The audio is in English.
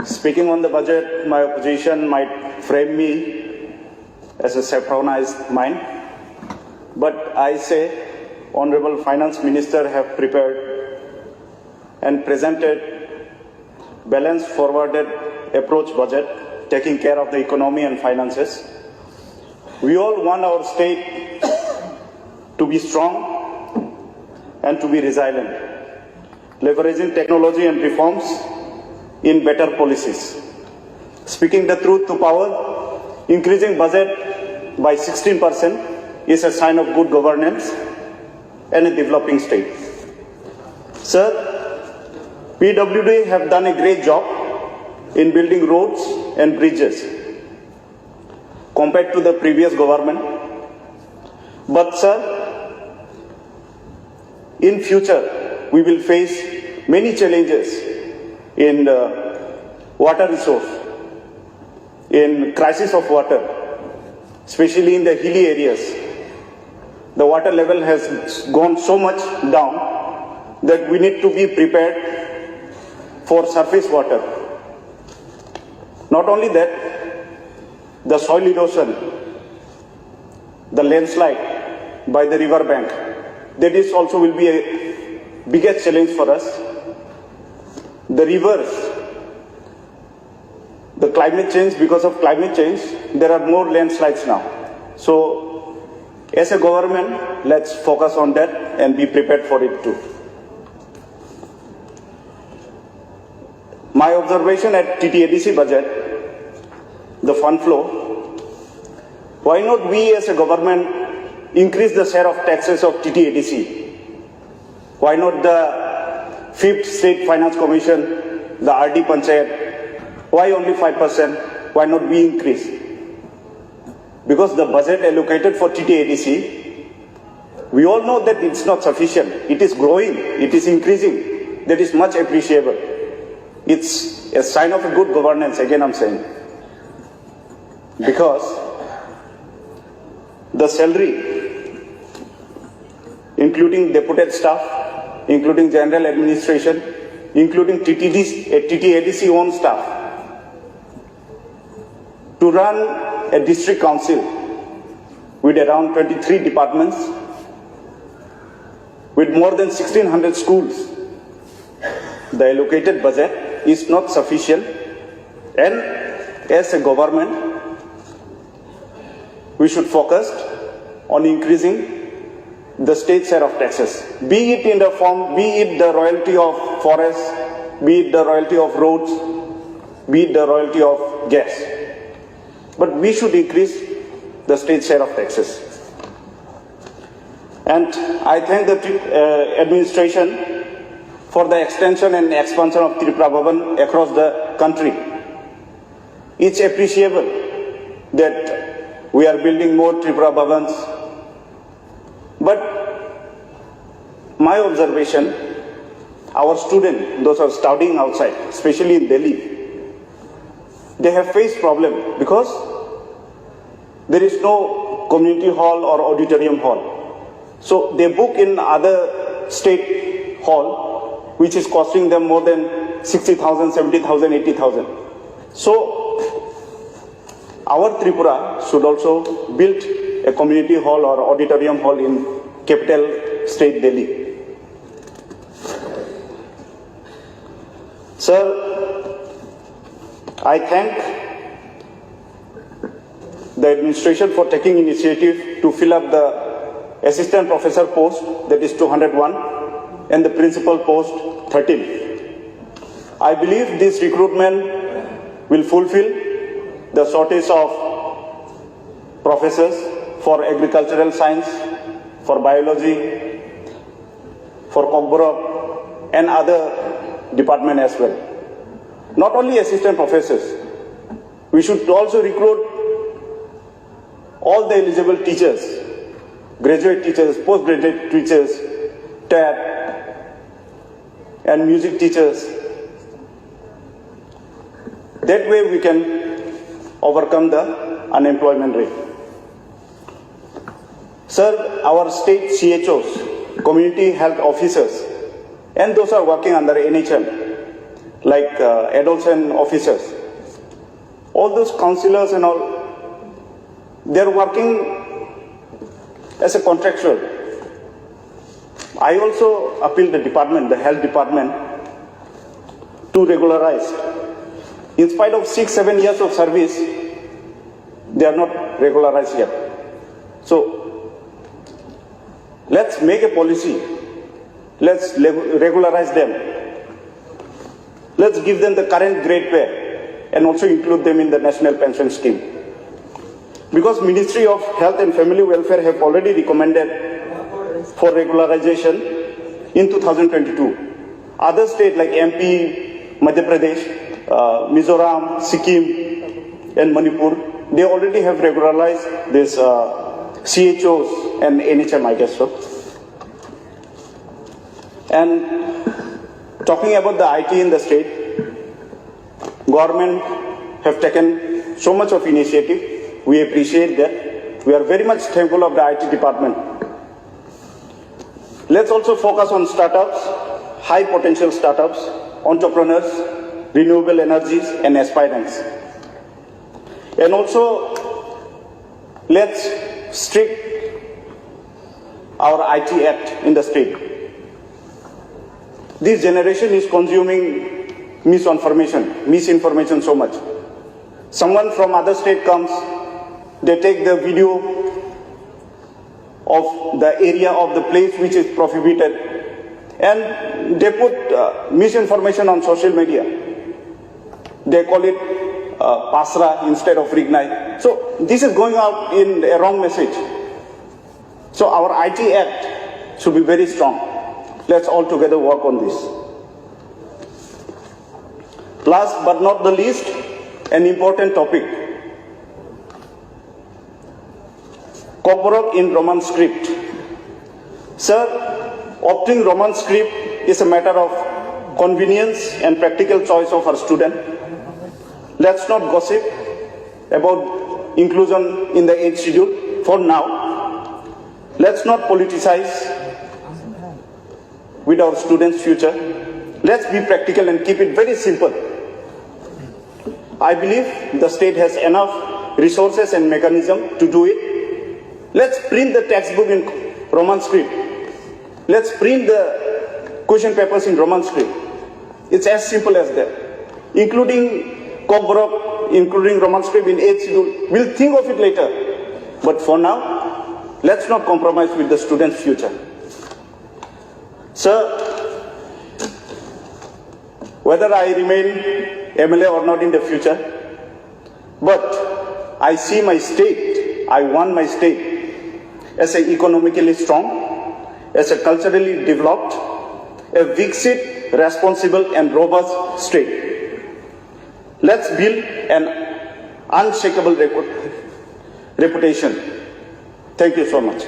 Speaking on the budget, my opposition might frame me as a saffronized mind, but I say Honorable Finance Minister have prepared and presented balanced forwarded approach budget taking care of the economy and finances. We all want our state to be strong and to be resilient, leveraging technology and reforms in better policies. Speaking the truth to power, increasing budget by 16% is a sign of good governance and a developing state. Sir, PWD have done a great job in building roads and bridges compared to the previous government. But sir, in future, we will face many challenges in water resource, in crisis of water, especially in the hilly areas. The water level has gone so much down that we need to be prepared for surface water. Not only that, the soil erosion, the landslide by the river bank, that is also will be a biggest challenge for us. The rivers, the climate change, because of climate change, there are more landslides now. So, as a government, let's focus on that and be prepared for it too. My observation at TTADC budget, the fund flow, why not we as a government increase the share of taxes of TTADC? Why not the 5th State Finance Commission, the RD Panchayat, why only 5%? Why not we increase? Because the budget allocated for TTADC, we all know that it's not sufficient. It is growing, it is increasing. That is much appreciable. It's a sign of a good governance, again I'm saying. Because the salary, including deputed staff, including general administration, including TTADC own staff, to run a district council with around 23 departments, with more than 1,600 schools, the allocated budget is not sufficient, and as a government, we should focus on increasing the state share of taxes, be it in the form, be it the royalty of forests, be it the royalty of roads, be it the royalty of gas. But we should increase the state share of taxes. And I thank the administration for the extension and expansion of Tripura Bhavan across the country. It's appreciable that we are building more Tripura Bhavans. But my observation, our students, those who are studying outside, especially in Delhi, they have faced problem because there is no community hall or auditorium hall. So they book in other state hall, which is costing them more than 60,000, 70,000, 80,000. So our Tripura should also build a community hall or auditorium hall in capital state Delhi. Sir, I thank the administration for taking initiative to fill up the assistant professor post, that is 201, and the principal post 13. I believe this recruitment will fulfill the shortage of professors for agricultural science, for biology, for Kokborok, and other departments as well. Not only assistant professors, we should also recruit all the eligible teachers, graduate teachers, postgraduate teachers, TAT, and music teachers. That way we can overcome the unemployment rate. Sir, our state CHOs, community health officers, and those are working under NHM, like adolescent officers. All those counselors and all, they're working as a contractual. I also appeal the department, the health department, to regularize. In spite of 6-7 years of service, they are not regularized yet. So let's make a policy. Let's regularize them. Let's give them the current grade pay and also include them in the national pension scheme. Because Ministry of Health and Family Welfare have already recommended for regularization in 2022. Other states like MP, Madhya Pradesh, Mizoram, Sikkim and Manipur, they already have regularized this CHOs and NHM, I guess so. And talking about the IT in the state, government have taken so much of initiative. We appreciate that. We are very much thankful of the IT department. Let's also focus on startups, high potential startups, entrepreneurs, renewable energies and aspirants. And also, let's strict our IT Act in the state. This generation is consuming misinformation so much. Someone from other state comes, they take the video of the area of the place which is prohibited and they put misinformation on social media. They call it Pasra instead of Rignai. So this is going out in a wrong message. So our IT Act should be very strong. Let's all together work on this. Last but not the least, an important topic. Cockborough in Roman script. Sir, opting Roman script is a matter of convenience and practical choice of our student. Let's not gossip about inclusion in the 8th schedule for now. Let's not politicize with our students' future. Let's be practical and keep it very simple. I believe the state has enough resources and mechanism to do it. Let's print the textbook in Roman script. Let's print the question papers in Roman script. It's as simple as that. Including Cockborough, including Roman script in 8th schedule. We'll think of it later. But for now, let's not compromise with the students' future. Sir, whether I remain MLA or not in the future, but I see my state, I want my state as an economically strong, as a culturally developed, a Viksit, responsible and robust state. Let's build an unshakable reputation. Thank you so much.